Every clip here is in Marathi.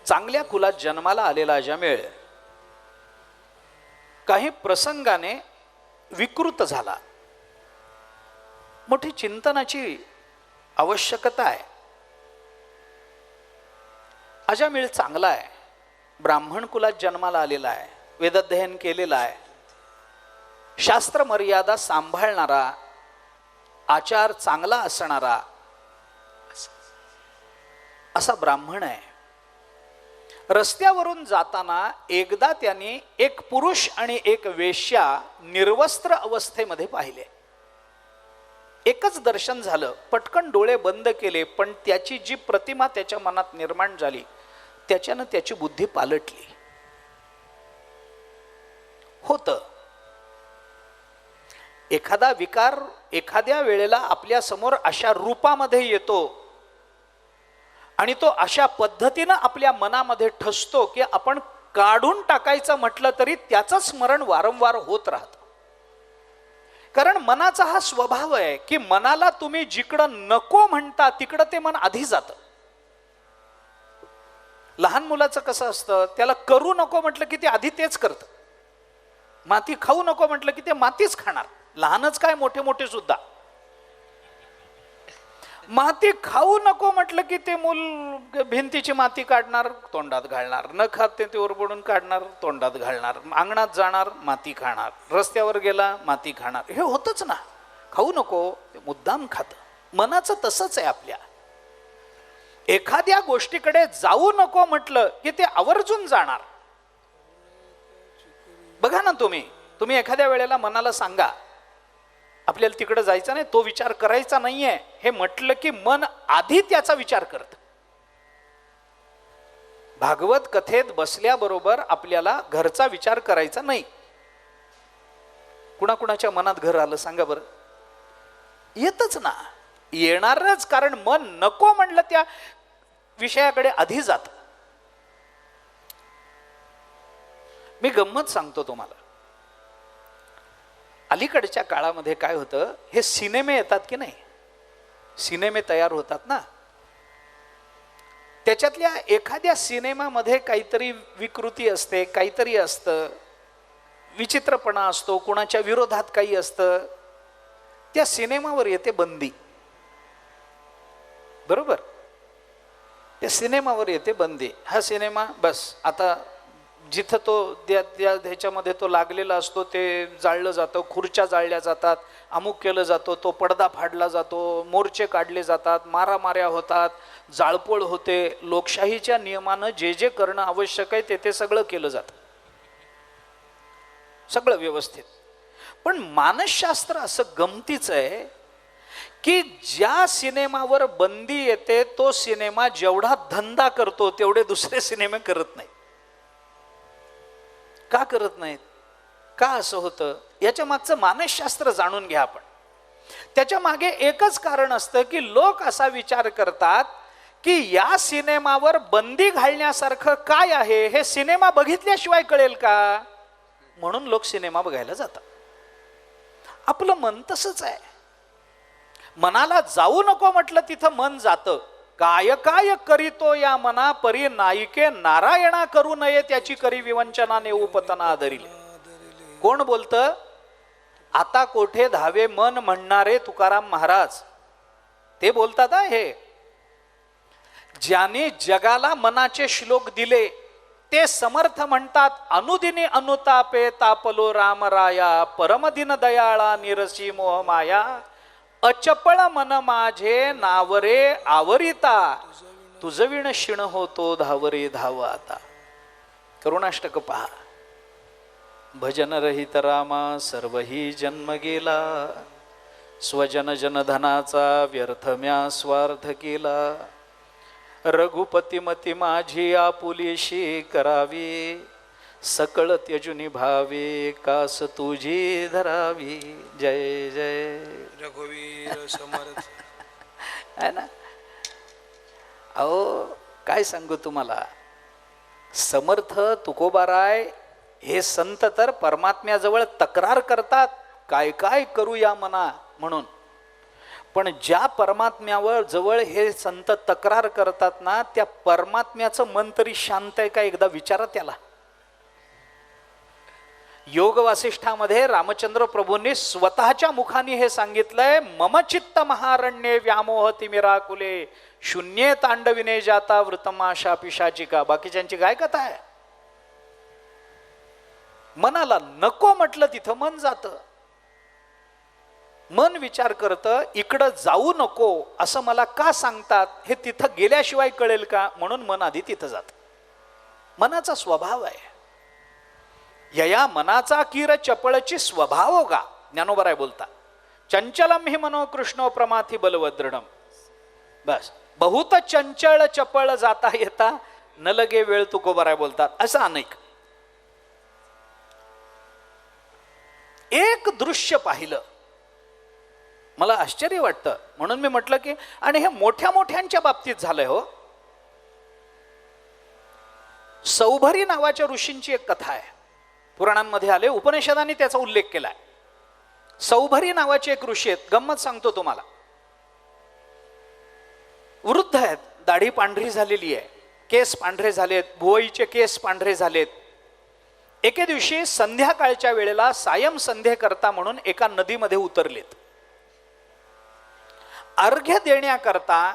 चांगल्या कुलात जन्माला आलेला अजामिळ काही प्रसंगाने विकृत झाला. मोठी चिंतनाची आवश्यकता आहे. अजामिळ चांगला आहे, ब्राह्मण कुलात जन्माला आलेला आहे, वेदाध्ययन केलेला आहे, शास्त्र मर्यादा सांभाळणारा, आचार चांगला असणारा असा ब्राह्मण आहे. रस्त्यावरून जाताना एकदा त्यांनी एक पुरुष आणि एक वेश्या निर्वस्त्र अवस्थेमध्ये पाहिले. एकच दर्शन झालं, पटकन डोळे बंद केले, पण त्याची जी प्रतिमा त्याच्या मनात निर्माण झाली त्याच्यानं त्याची बुद्धी पालटली. होतं एखादा विकार एखाद्या वेळेला आपल्या समोर अशा रूपामध्ये येतो आणि तो अशा पद्धतीनं आपल्या मनामध्ये ठसतो की आपण काढून टाकायचं म्हटलं तरी त्याचं स्मरण वारंवार होत राहतं. कारण मनाचा हा स्वभाव आहे की मनाला तुम्ही जिकडं नको म्हणता तिकडं ते मन आधी जातं. लहान मुलाचं कसं असतं, त्याला करू नको म्हटलं की ते आधी तेच करतं. माती खाऊ नको म्हटलं की ते मातीच खाणार. लहानच काय, मोठे मोठे सुद्धा. माती खाऊ नको म्हटलं की ते मूल भिंतीची माती काढणार, तोंडात घालणार, न खात ते ओरबडून काढणार, तोंडात घालणार, अंगणात जाणार, माती खाणार, रस्त्यावर गेला माती खाणार. हे होतच ना. खाऊ नको ते मुद्दाम खात. मनाचं तसंच आहे. आपल्या एखाद्या गोष्टीकडे जाऊ नको म्हटलं की ते आवर्जून जाणार. बघा ना, तुम्ही एखाद्या वेळेला मनाला सांगा आपल्याला तिकडे जायचं नाही, तो विचार करायचा नाहीये, हे म्हटलं की मन आधी त्याचा विचार करत. भागवत कथेत बसल्याबरोबर आपल्याला घरचा विचार करायचा नाही. कुणाकुणाच्या मनात घर आलं सांगा बरं? येतच ना, येणारच. कारण मन नको म्हणलं त्या विषयाकडे आधी जात. मी गंमत सांगतो तुम्हाला. अलीकडच्या काळामध्ये काय होतं, हे सिनेमे येतात की नाही, सिनेमे तयार होतात ना, त्याच्यातल्या एखाद्या सिनेमामध्ये काहीतरी विकृती असते, काहीतरी असतं, विचित्रपणा असतो, कुणाच्या विरोधात काही असतं, त्या सिनेमावर येते बंदी. बरोबर? त्या सिनेमावर येते बंदी. हा सिनेमा बस आता जिथं तो ह्याच्यामध्ये तो लागलेला असतो ते जाळलं जातं, खुर्च्या जाळल्या जातात, अमुक केलं जातो, तो पडदा फाडला जातो, मोर्चे काढले जातात, मारामाऱ्या होतात, जाळपोळ होते. लोकशाहीच्या नियमानं जे जे करणं आवश्यक आहे ते सगळं केलं जातं, सगळं व्यवस्थित. पण मानसशास्त्र असं गमतीचं आहे की ज्या सिनेमावर बंदी येते तो सिनेमा जेवढा धंदा करतो तेवढे दुसरे सिनेमे करत नाही. का करत नाहीत? का असं होतं? याच्या मागचं मानसशास्त्र जाणून घ्या आपण. त्याच्या मागे एकच कारण असतं की लोक असा विचार करतात की या सिनेमावर बंदी घालण्यासारखं काय आहे हे सिनेमा बघितल्याशिवाय कळेल का, म्हणून लोक सिनेमा बघायला जातात. आपलं मन तसंच आहे. मनाला जाऊ नको म्हटलं तिथं मन जातं. काय काय करीतो या मना परी नायिके नारायणा करू नये त्याची करी विवंचना नेऊ पतना आदरिले. कोण बोलतं? आता कोठे धावे मन म्हणणारे तुकाराम महाराज ते बोलतात. हे ज्याने जगाला मनाचे श्लोक दिले ते समर्थ म्हणतात, अनुदिनी अनुतापे तापलो रामराया परमदिन दयाळा निरसी मोहमाया अचपळ मन माझे नावरे आवरिता तुझविण शिण होतो धावरे धाव आता. करुणाष्टक पहा. भजन रहित रामा सर्वही जन्म गेला, स्वजन जनधनाचा व्यर्थ म्या स्वार्थ केला, रघुपती मती माझी आपुलीशी करावी, सकळ त्यजुनी भावे कास तुझी धरावी. जय जय रघुवीर समर्थ. है ना? अहो काय सांगू तुम्हाला, समर्थ तुकोबाराय हे संत तर परमात्म्याजवळ तक्रार करतात काय काय करू या मना म्हणून. पण ज्या परमात्म्यावर जवळ हे संत तक्रार करतात ना, त्या परमात्म्याचं मन तरी शांत आहे का एकदा विचारा त्याला. योग वासिष्ठामध्ये रामचंद्र प्रभूंनी स्वतःच्या मुखाने हे सांगितलंय, मम चित्त महारण्ये व्यामोहती मिराकुले शून्ये तांडविने जाता वृतमाशा पिशाचिका. बाकीच्यांची काय कथा आहे. मनाला नको म्हटलं तिथं मन जातं. मन विचार करतं इकडं जाऊ नको असं मला का सांगतात, हे तिथं गेल्याशिवाय कळेल का, म्हणून मन आधी तिथं जातं. मनाचा स्वभाव आहे. यया मनाचा कीर चपळची स्वभाव गा. ज्ञानोबराय बोलता, चंचलम हि मनो कृष्णो प्रमाथी बलवदृढम. बस, बहुत चंचल चपळ जाता येता न लगे वेळ तुकोबराय बोलतात. असं अनेक. एक दृश्य पाहिलं मला आश्चर्य वाटतं, म्हणून मी म्हटलं की, आणि हे मोठ्या मोठ्यांच्या बाबतीत झालंय हो. सौभरी नावाच्या ऋषींची एक कथा आहे, पुराणांमध्ये आले, उपनिषदांनी त्याचा उल्लेख केलाय. सौभरी नावाचे एक ऋषी आहेत. गंमत सांगतो तुम्हाला. वृद्ध आहेत, दाढी पांढरी झालेली आहे, केस पांढरे झालेत, भुवईचे केस पांढरे झालेत. एके दिवशी संध्याकाळच्या वेळेला सायं संध्ये करता म्हणून एका नदीमध्ये उतरलेत. अर्घ्य देण्याकरता,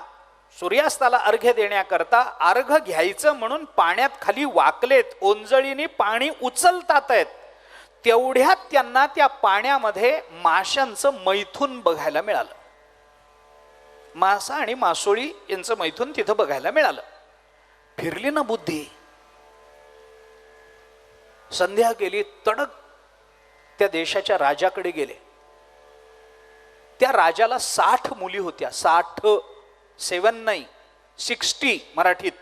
सूर्यास्ताला अर्घ्य देण्याकरता अर्घ घ्यायचं म्हणून पाण्यात खाली वाकलेत. ओंजळीने पाणी उचलतात आहेत. तेवढ्यात त्यांना त्या पाण्यामध्ये माशांचं मैथून बघायला मिळालं. मासा आणि मासोळी यांचं मैथून तिथं बघायला मिळालं. फिरली ना बुद्धी. संध्या केली, तडक त्या देशाच्या राजाकडे गेले. त्या राजाला 60 मुली होत्या. 60, 7 नाही, 60 मराठीत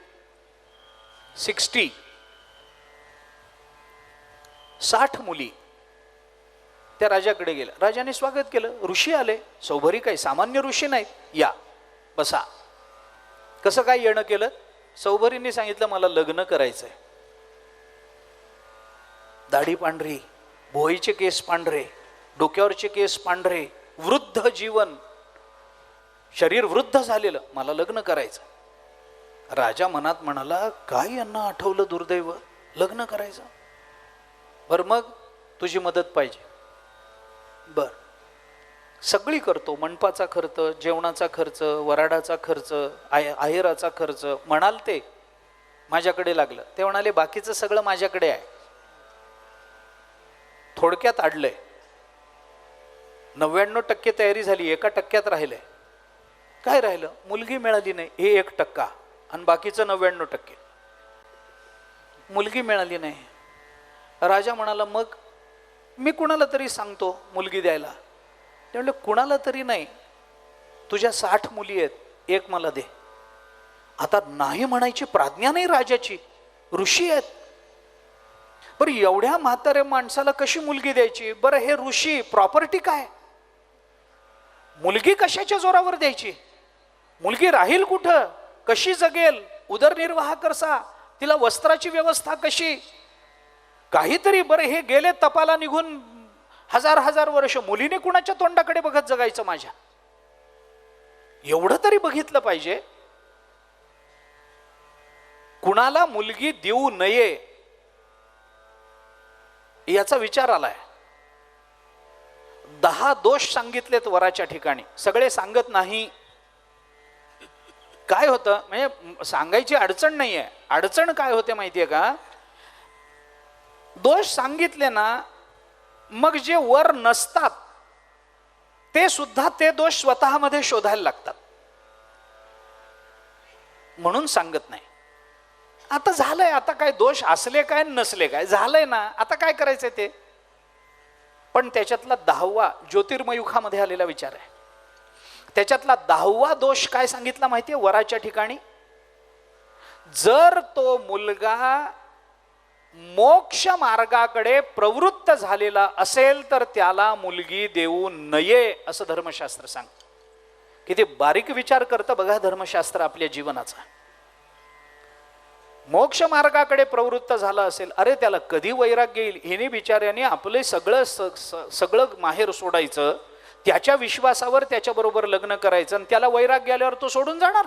60. 60 मुली. त्या राजाकडे गेल्या. राजाने स्वागत केलं. ऋषी आले. सौभरी काही सामान्य ऋषी नाहीत. या बसा. कसं काय येणं केलं. सौभरीने सांगितलं मला लग्न करायचंय. दाढी पांढरी, भुवईचे केस पांढरे, डोक्यावरचे केस पांढरे, वृद्ध जीवन, शरीर वृद्ध झालेलं, मला लग्न करायचं. राजा मनात म्हणाला काय यांना आठवलं दुर्दैव, लग्न करायचं. बर मग तुझी मदत पाहिजे. बर, सगळी करतो. मंडपाचा खर्च, जेवणाचा खर्च, वराडाचा खर्च, आहेराचा खर्च म्हणाल ते माझ्याकडे लागलं. ते म्हणाले बाकीचं सगळं माझ्याकडे आहे. थोडक्यात अडलंय. 99% तयारी झाली, 1% राहिलंय. काय राहिलं. मुलगी मिळाली नाही, हे 1%, आणि बाकीचं 99%. मुलगी मिळाली नाही. राजा म्हणाला मग मी कुणाला तरी सांगतो मुलगी द्यायला. ते म्हणले कुणाला तरी नाही, तुझ्या 60 मुली आहेत, एक मला दे. आता नाही म्हणायची प्राज्ञा नाही राजाची. ऋषी आहेत. बरं एवढ्या म्हाताऱ्या माणसाला कशी मुलगी द्यायची. बरं हे ऋषी, प्रॉपर्टी काय, मुलगी कशाच्या जोरावर द्यायची. मुलगी राहील कुठं, कशी जगेल, उदरनिर्वाह कसा, तिला वस्त्राची व्यवस्था कशी, काहीतरी. बरं हे गेले तपाला निघून 1000 वर्ष, मुलीने कुणाच्या तोंडाकडे बघत जगायचं. माझ्या एवढं तरी बघितलं पाहिजे. कुणाला मुलगी देऊ नये याचा विचार आलाय. 10 दोष सांगितलेत वराच्या ठिकाणी. सगळे सांगत नाही. काय होतं म्हणजे सांगायची अडचण नाहीये. अडचण काय होते माहितीये का. दोष सांगितले ना, मग जे वर नसतात ते सुद्धा ते दोष स्वतःमध्ये शोधायला लागतात. म्हणून सांगत नाही. आता झालंय, आता काय दोष असले काय नसले काय, झालंय ना, आता काय करायचंय ते. पण त्याच्यातला 10वा ज्योतिर्मयुखामध्ये आलेला विचार आहे. त्याच्यातला 10वा दोष काय सांगितला माहितीये वराच्या ठिकाणी. जर तो मुलगा मोक्ष मार्गाकडे प्रवृत्त झालेला असेल तर त्याला मुलगी देऊ नये असं धर्मशास्त्र सांगतं. किती बारीक विचार करतं बघा धर्मशास्त्र आपल्या जीवनाचा. मोक्ष मार्गाकडे प्रवृत्त झाला असेल, अरे त्याला कधी वैराग्य येईल. हिने बिचाऱ्याने आपले सगळं माहेर सोडायचं, त्याच्या विश्वासावर त्याच्याबरोबर लग्न करायचं आणि त्याला वैराग्य आल्यावर तो सोडून जाणार?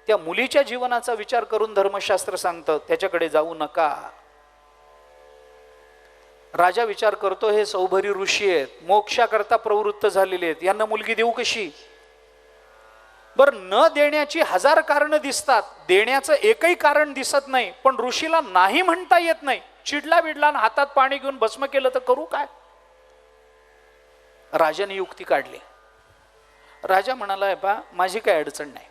त्या मुलीच्या जीवनाचा विचार करून धर्मशास्त्र सांगतं त्याच्याकडे जाऊ नका. राजा विचार करतो, हे सौभरी ऋषी आहेत, मोक्षाकरता प्रवृत्त झालेले आहेत, यांना मुलगी देऊ कशी? बर, न देण्याची 1000 कारणं दिसतात, देण्याचं एकही कारण दिसत नाही. पण ऋषीला नाही म्हणता येत नाही. चिडला बिडला आणि हातात पाणी घेऊन भस्म केलं तर करू काय? राजाने युक्ती काढली. राजा म्हणाला, बा माझी काय अडचण नाही,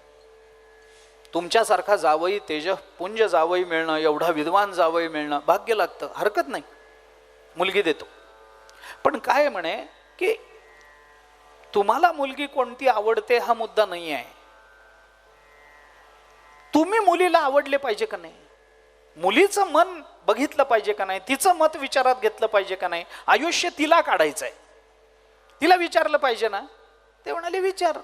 तुमच्यासारखा जावई, तेजपुंज जावई मिळणं, एवढा विद्वान जावई मिळणं भाग्य लागतं, हरकत नाही, मुलगी देतो. पण काय म्हणे की तुम्हाला मुलगी कोणती आवडते हा मुद्दा नाही आहे, तुम्ही मुलीला आवडले पाहिजे का नाही, मुलीचं मन बघितलं पाहिजे का नाही, तिचं मत विचारात घेतलं पाहिजे का नाही, आयुष्य तिला काढायचंय, तिला विचारलं पाहिजे ना. ते म्हणाले, विचार,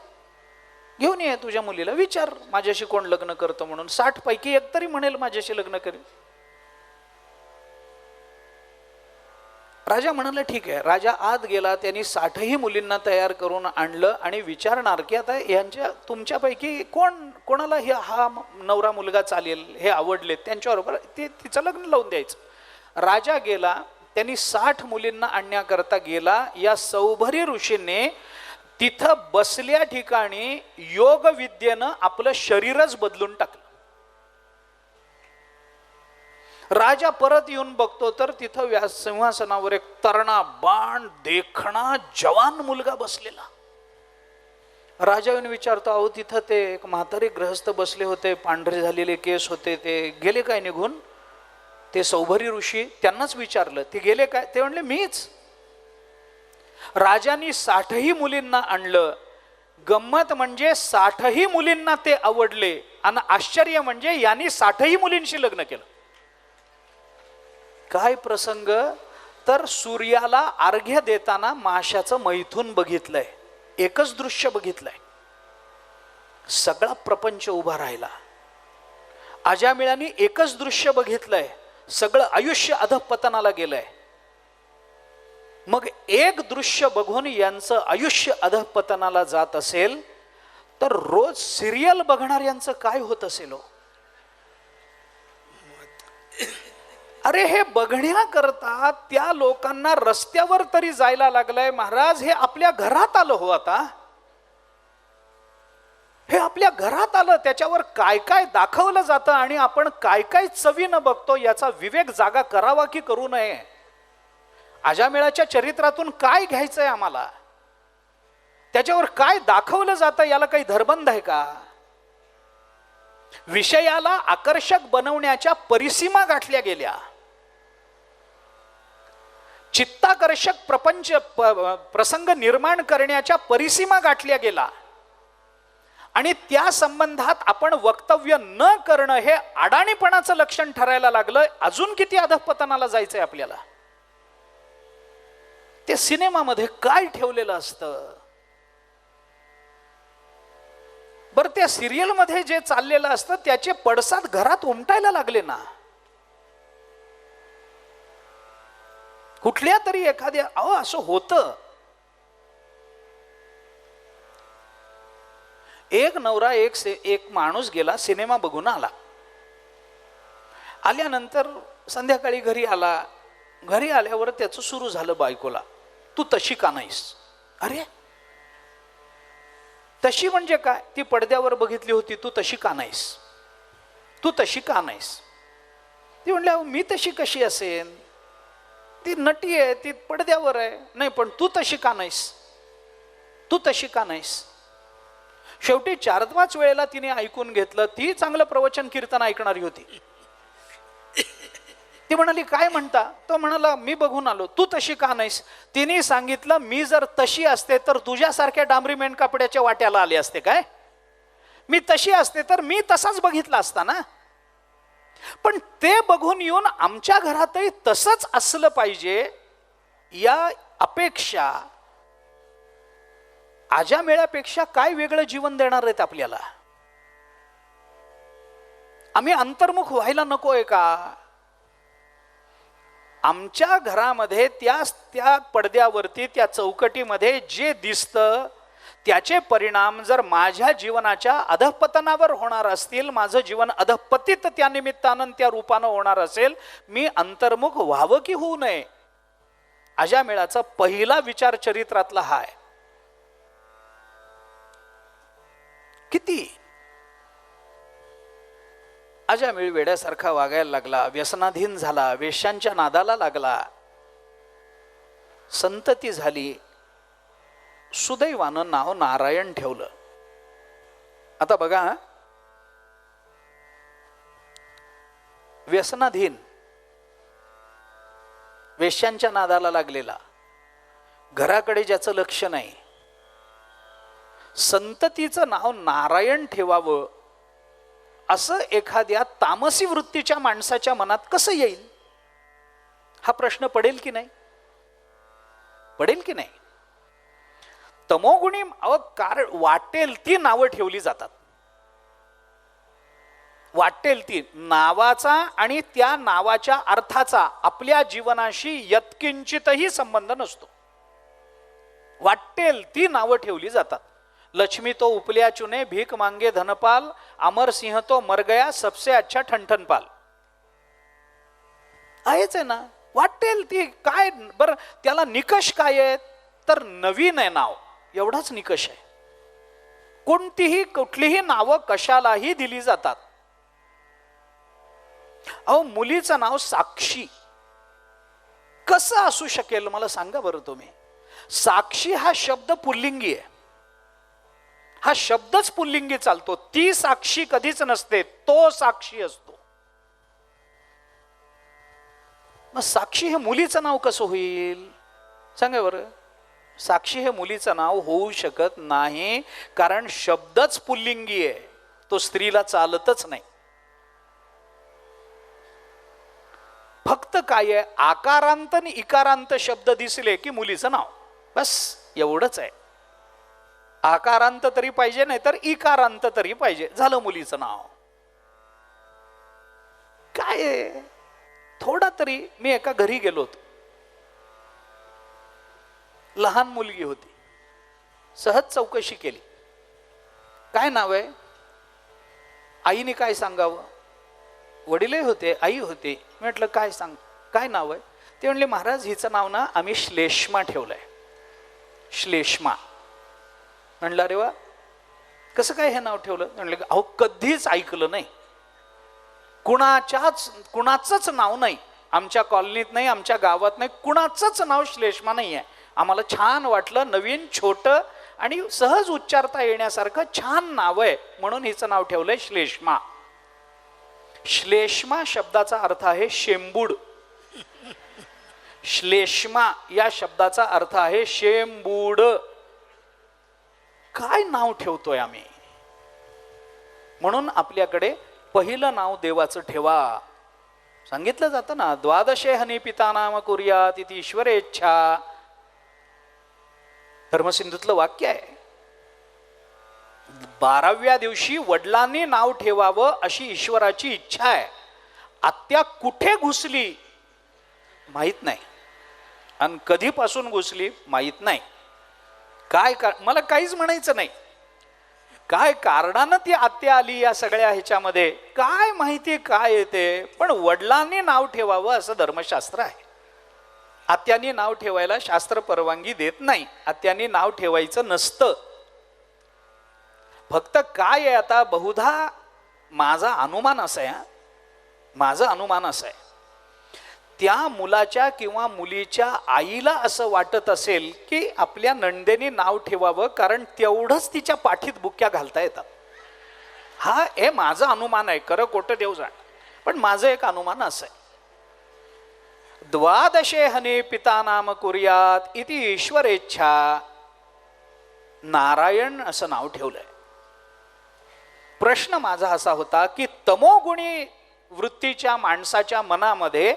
घेऊन ये तुझ्या मुलीला, विचार माझ्याशी कोण लग्न करतं म्हणून, 60 पैकी एक तरी म्हणेल माझ्याशी लग्न करेल. राजा म्हणाला ठीक आहे. राजा आत गेला, त्यांनी 60ही मुलींना तयार करून आणलं आणि विचारणार की आता यांच्या तुमच्यापैकी कोणाला हा नवरा मुलगा चालेल, हे आवडले, त्यांच्याबरोबर तिचं लग्न लावून द्यायचं. राजा गेला, त्यांनी 60 मुलींना आणण्याकरता गेला. या सौभरी ऋषीने तिथं बसल्या ठिकाणी योग विद्येनं आपलं शरीरच बदलून टाकलं. राजा परत येऊन बघतो तर तिथं सिंहासनावर एक तरणा, बाण, देखणा, जवान मुलगा बसलेला. राजा येऊन विचारतो, अहो तिथं ते एक म्हातारे गृहस्थ बसले होते, पांढरे झालेले केस होते, ते गेले काय निघून? ते सौभरी ऋषी, त्यांनाच विचारलं, ते गेले काय? ते म्हणले मीच. राजांनी 60ही मुलींना आणलं. गंमत म्हणजे 60ही मुलींना ते आवडले आणि आश्चर्य म्हणजे यांनी 60ही मुलींशी लग्न केलं. काय प्रसंग? तर सूर्याला अर्घ्य देताना माशाचं मैथून बघितलंय, एकच दृश्य बघितलंय, सगळा प्रपंच उभा राहिला. अजामिळाने एकच दृश्य बघितलंय, सगळं आयुष्य अधःपतनाला गेलंय. मग एक दृश्य बघून यांचं आयुष्य अधःपतनाला जात असेल तर रोज सिरियल बघणाऱ्यांचं काय होत असेल? अरे हे बघण्याकरता त्या लोकांना रस्त्यावर तरी जायला लागलंय. महाराज, हे आपल्या घरात आलं हो, आता हे आपल्या घरात आलं, त्याच्यावर काय काय दाखवलं जातं आणि आपण काय काय चवीनं बघतो, याचा विवेक जागा करावा की करू नये? अजामेळाच्या चरित्रातून काय घ्यायचंय आम्हाला? त्याच्यावर काय दाखवलं जातं, याला काही धरबंध आहे का? विषयाला आकर्षक बनवण्याच्या परिसीमा गाठल्या गेल्या. चित्ताकर्षक प्रपंच प्रसंग निर्माण करण्याच्या परिसीमा गाठल्या गेला आणि त्या संबंधात आपण वक्तव्य न करणं हे अडाणीपणाचं लक्षण ठरायला लागलं. अजून किती अधःपतनाला जायचंय आपल्याला? ते सिनेमामध्ये काय ठेवलेलं असतं? बरं, त्या सिरियल मध्ये जे चाललेलं असतं त्याचे पडसाद घरात उमटायला लागले ना. कुठल्या तरी एखाद्या, अहो असं होतं, एक नवरा एक माणूस गेला, सिनेमा बघून आला. आल्यानंतर संध्याकाळी घरी आला. घरी आल्यावर त्याचं सुरू झालं बायकोला, तू तशी का नाहीस? अरे तशी म्हणजे काय? ती पडद्यावर बघितली होती, तू तशी का नाहीस? तू तशी का नाहीस? ती म्हणली, अहो मी तशी कशी असेन? ती नटी आहे, ती पडद्यावर आहे. नाही, पण तू तशी का नाहीस? तू तशी का नाहीस? शेवटी 4-5 वेळेला तिने ऐकून घेतलं. ती चांगलं प्रवचन कीर्तन ऐकणारी होती. ती म्हणाली, काय म्हणता? तो म्हणाला, मी बघून आलो. तू तशी का नाहीस? तिने सांगितलं, मी जर तशी असते तर तुझ्यासारख्या डांबरी मेन कापड्याच्या वाट्याला आले असते काय? मी तशी असते तर मी तसाच बघितला असता ना. पण ते बघून येऊन आमच्या घरातही तसंच असलं पाहिजे या अपेक्षा आजामेळ्यापेक्षा काय वेगळं जीवन देणार आहेत आपल्याला? आम्ही अंतर्मुख व्हायला नकोय का? आमच्या घरामध्ये त्या पडद्यावरती त्या चौकटीमध्ये जे दिसतं त्याचे परिणाम जर माझ्या जीवनाच्या अधःपतनावर होणार असतील, माझं जीवन अधःपतित त्या निमित्तानं त्या रूपानं होणार असेल, मी अंतर्मुख व्हावं की होऊ नये. अजामेळाचा पहिला विचार चरित्रातला हा आहे. किती अजामेळ वेड्यासारखा वागायला लागला, व्यसनाधीन झाला, वेश्यांच्या नादाला लागला, संतती झाली. सुदैवानं नाव नारायण ठेवलं. आता बघा, व्यसनाधीन, वेश्यांच्या नादाला लागलेला, घराकडे ज्याचं लक्ष नाही, संततीचं नाव नारायण ठेवावं असं एखाद्या तामसी वृत्तीच्या माणसाच्या मनात कसं येईल? हा प्रश्न पडेल की नाही? पडेल की नाही? तमोगुणी कारण वाटेल ती नावं ठेवली जातात. वाटेल ती नावाचा आणि त्या नावाच्या अर्थाचा आपल्या जीवनाशी यत्किंचितही संबंध नसतो. वाटेल ती नावं ठेवली जातात. लक्ष्मी तो उपल्या चुने, भीक मांगे धनपाल, अमर सिंह तो मर गया, सबसे अच्छा ठणठणपाल. आहेच आहे ना. वाटेल ती काय बरं, त्याला निकष काय आहे? तर नवीन आहे नाव, एवढाच निकष आहे. कुठलीही नावं कशालाही दिली जातात. अहो, मुलीचं नाव साक्षी कसं असू शकेल मला सांगा बरं तुम्ही. साक्षी हा शब्द पुल्लिंगी आहे. हा शब्दच पुल्लिंगी चालतो. ती साक्षी कधीच नसते, तो साक्षी असतो. मग साक्षी हे मुलीचं नाव कसं होईल सांगा बरं. साक्षी हे मुलीचं नाव होऊ शकत नाही, कारण शब्दच पुल्लिंगी आहे, तो स्त्रीला चालतच नाही. फक्त काय आहे, आकारांत आणि इकारांत शब्द दिसले की मुलीचं नाव, बस एवढंच आहे. आकारांत तरी पाहिजे, नाही तर इकारांत तरी पाहिजे, झालं मुलीचं नाव. काय आहे, थोडा तरी. मी एका घरी गेलो होतो, लहान मुलगी होती. सहज चौकशी केली, काय नाव आहे? आईने काय सांगावं, वडीलही होते, आई होती. म्हटलं काय सांग, काय नाव आहे? ते म्हणले, महाराज हिचं नाव ना आम्ही श्लेष्मा ठेवलंय. श्लेष्मा. म्हणलं अरे वा, कसं काय हे नाव ठेवलं? म्हणले अहो कधीच ऐकलं नाही, कुणाचंच नाव नाही, आमच्या कॉलनीत नाही, आमच्या गावात नाही, कुणाचंच नाव श्लेष्मा नाही आहे. आम्हाला छान वाटलं, नवीन छोटं आणि सहज उच्चारता येण्यासारखं छान नाव आहे, म्हणून हिचं नाव ठेवलंय श्लेष्मा. श्लेष्मा शब्दाचा अर्थ आहे शेंबूड. श्लेष्मा या शब्दाचा अर्थ आहे शेंबूड. काय नाव ठेवतोय आम्ही? म्हणून आपल्याकडे पहिलं नाव देवाचं ठेवा. सांगितलं जातं ना, द्वादशे हनी पिता नाम कुर्यात इति ईश्वरेच्छा. धर्मसिंधूतलं वाक्य आहे. 12व्या दिवशी वडिलांनी नाव ठेवावं अशी ईश्वराची इच्छा आहे. आत्या कुठे घुसली माहित नाही, आणि कधीपासून घुसली माहित नाही. काय मला काहीच म्हणायचं नाही, काय कारणानं ती आत्या आली या सगळ्या ह्याच्यामध्ये काय माहिती काय येते. पण वडिलांनी नाव ठेवावं असं धर्मशास्त्र आहे. आत्यांनी नाव ठेवायला शास्त्र परवानगी देत नाही. आत्यांनी नाव ठेवायचं नसतं. फक्त काय आहे, आता बहुधा माझा अनुमान असा आहे, माझं अनुमान असं आहे, त्या मुलाच्या किंवा मुलीच्या आईला असं वाटत असेल की आपल्या नंदेने नाव ठेवावं, कारण तेवढंच तिच्या पाठीत बुक्या घालता येतात. हा हे माझं अनुमान आहे, खरं खोटं देव जाण, पण माझं एक अनुमान असं आहे. द्वादशे हने पिता नाम कुर्यात इति ईश्वरेच्छा. नारायण असं नाव ठेवलंय. प्रश्न माझा असा होता की तमोगुणी वृत्तीच्या माणसाच्या मनामध्ये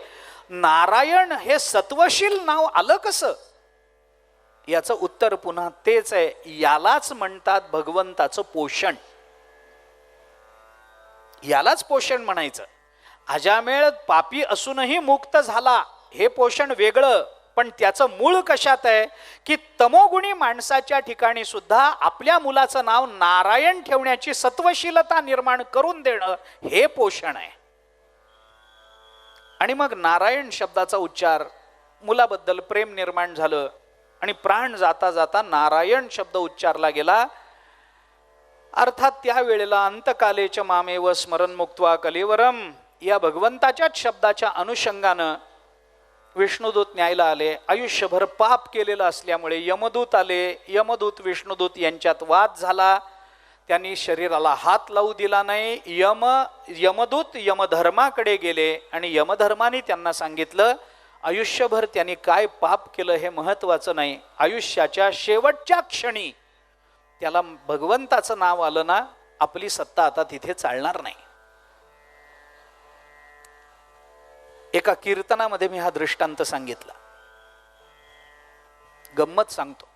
नारायण हे सत्वशील नाव आलं कसं? याचं उत्तर पुन्हा तेच आहे, यालाच म्हणतात भगवंताचं पोषण. यालाच पोषण म्हणायचं. अजामेळ पापी असूनही मुक्त झाला हे पोषण वेगळं, पण त्याचं मूळ कशात आहे की तमोगुणी माणसाच्या ठिकाणी सुद्धा आपल्या मुलाचं नाव नारायण ठेवण्याची सत्वशीलता निर्माण करून देणं हे पोषण आहे. आणि मग नारायण शब्दाचा उच्चार, मुलाबद्दल प्रेम निर्माण झालं आणि प्राण जाता जाता नारायण शब्द उच्चारला गेला. अर्थात त्यावेळेला अंतकालेच मामेव स्मरण मुक्त्वा कलेवरम या भगवंताच्याच शब्दाच्या अनुषंगानं विष्णुदूत न्यायला आले. आयुष्यभर पाप केलेलं असल्यामुळे यमदूत आले. यमदूत विष्णुदूत यांच्यात वाद झाला. त्यांनी शरीराला हात लावू दिला नाही. यमदूत यमधर्माकडे गेले आणि यमधर्माने त्यांना सांगितलं आयुष्यभर त्यांनी काय पाप केलं हे महत्वाचं नाही, आयुष्याच्या शेवटच्या क्षणी त्याला भगवंताचं नाव आलं ना, आपली सत्ता आता तिथे चालणार नाही. एका कीर्तनामध्ये मी हा दृष्टांत सांगितला. गंमत सांगतो.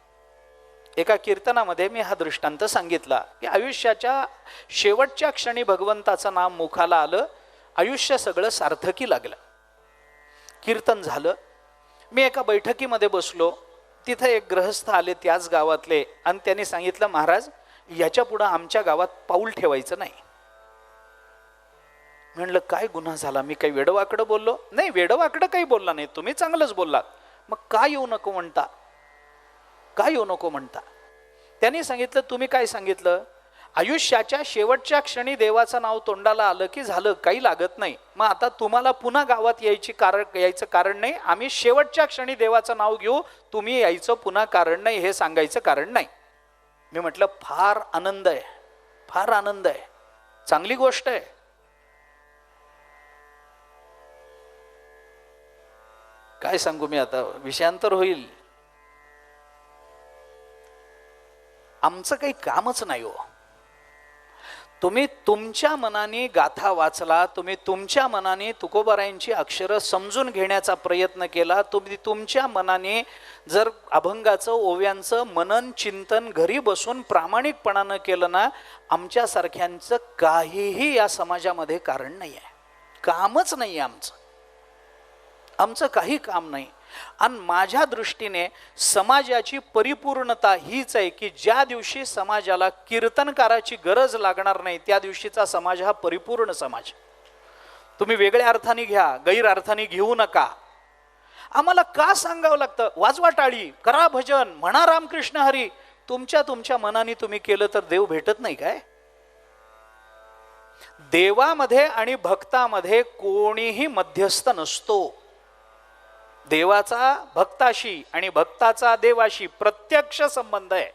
एका कीर्तनामध्ये मी हा दृष्टांत सांगितला की आयुष्याच्या शेवटच्या क्षणी भगवंताचं नाम मुखाला आलं, आयुष्य सगळं सार्थकी लागलं. कीर्तन झालं. मी एका बैठकीमध्ये बसलो. तिथे एक गृहस्थ आले त्याच गावातले आणि त्यांनी सांगितलं महाराज याच्या पुढं आमच्या गावात पाऊल ठेवायचं नाही. म्हणलं काय गुन्हा झाला, मी काही वेडवाकडं बोललो? नाही, वेडवाकडं काही बोलला नाही, तुम्ही चांगलंच बोललात. मग का येऊ नको म्हणता, का येऊ नको म्हणता? त्यांनी सांगितलं तुम्ही काय सांगितलं, आयुष्याच्या शेवटच्या क्षणी देवाचं नाव तोंडाला आलं की झालं, काही लागत नाही. मग आता तुम्हाला पुन्हा गावात यायचं कारण नाही, आम्ही शेवटच्या क्षणी देवाचं नाव घेऊ, तुम्ही यायचं पुन्हा कारण नाही हे सांगायचं कारण नाही. मी म्हटलं फार आनंद आहे, फार आनंद आहे, चांगली गोष्ट आहे. काय सांगू मी आता, विषयांतर होईल. आमचं काही कामच नाही हो. तुम्ही तुमच्या मनाने गाथा वाचला, तुम्ही तुमच्या मनाने तुकोबारायांची अक्षरं समजून घेण्याचा प्रयत्न केला, तुम्ही तुमच्या मनाने जर अभंगाचं ओव्यांचं मनन चिंतन घरी बसून प्रामाणिकपणानं केलं ना, आमच्यासारख्यांचं काहीही या समाजामध्ये कारण नाही आहे, कामच नाही आहे आमचं काही काम नाही. आणि माझ्या दृष्टीने समाजाची परिपूर्णता हीच आहे की ज्या दिवशी समाजाला कीर्तनकाराची गरज लागणार नाही त्या दिवशीचा समाज हा परिपूर्ण समाज. तुम्ही वेगळ्या अर्थाने घ्या, गैर अर्थाने घेऊ नका. आम्हाला का सांगावं लागतं, वाजवा टाळी, करा भजन, म्हणा रामकृष्ण हरी. तुमच्या मनाने तुम्ही केलं तर देव भेटत नाही काय? देवामध्ये आणि भक्तामध्ये कोणीही मध्यस्थ नसतो. देवाचा भक्ताशी आणि भक्ताचा देवाशी प्रत्यक्ष संबंध आहे.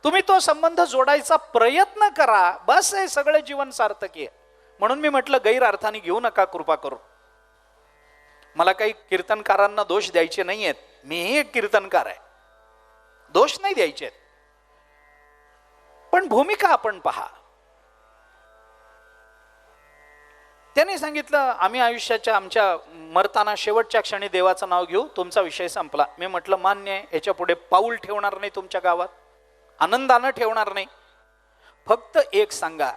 तुम्ही तो संबंध जोडायचा प्रयत्न करा, बस आहे सगळं जीवन सार्थकी आहे. म्हणून मी म्हटलं गैर अर्थाने घेऊ नका कृपा करून. मला काही कीर्तनकारांना दोष द्यायचे नाही आहेत, मीही एक कीर्तनकार आहे, दोष नाही द्यायचे आहेत. पण भूमिका आपण पहा. त्यांनी सांगितलं आम्ही आयुष्याच्या आमच्या मरताना शेवटच्या क्षणी देवाचं नाव घेऊ, तुमचा विषय संपला. मी म्हटलं मान्य आहे, याच्या पुढे पाऊल ठेवणार नाही तुमच्या गावात, आनंदानं ठेवणार नाही. फक्त एक सांगा,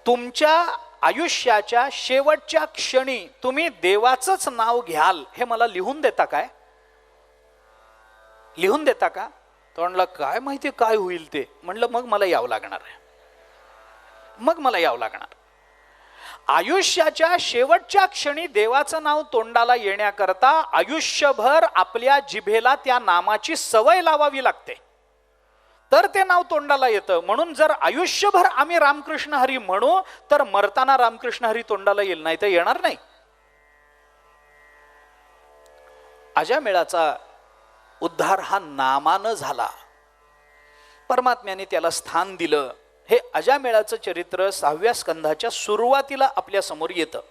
तुमच्या आयुष्याच्या शेवटच्या क्षणी तुम्ही देवाचंच नाव घ्याल हे मला लिहून देता काय? लिहून देता का? तो म्हणला काय माहिती काय होईल ते. म्हणलं मग मला यावं लागणार आहे, मग मला यावं लागणार. आयुष्याच्या शेवटच्या क्षणी देवाचं नाव तोंडाला येण्याकरता आयुष्यभर आपल्या जिभेला त्या नामाची सवय लावावी लागते, तर ते नाव तोंडाला येतं. म्हणून जर आयुष्यभर आम्ही रामकृष्ण हरी म्हणू तर मरताना रामकृष्ण हरी तोंडाला येईल, नाही तर येणार नाही. अजामेळाचा उद्धार हा नामानं झाला, परमात्म्याने त्याला स्थान दिलं. हे अजामेळाचं चरित्र 6व्या स्कंधाच्या सुरुवातीला आपल्या समोर येतं.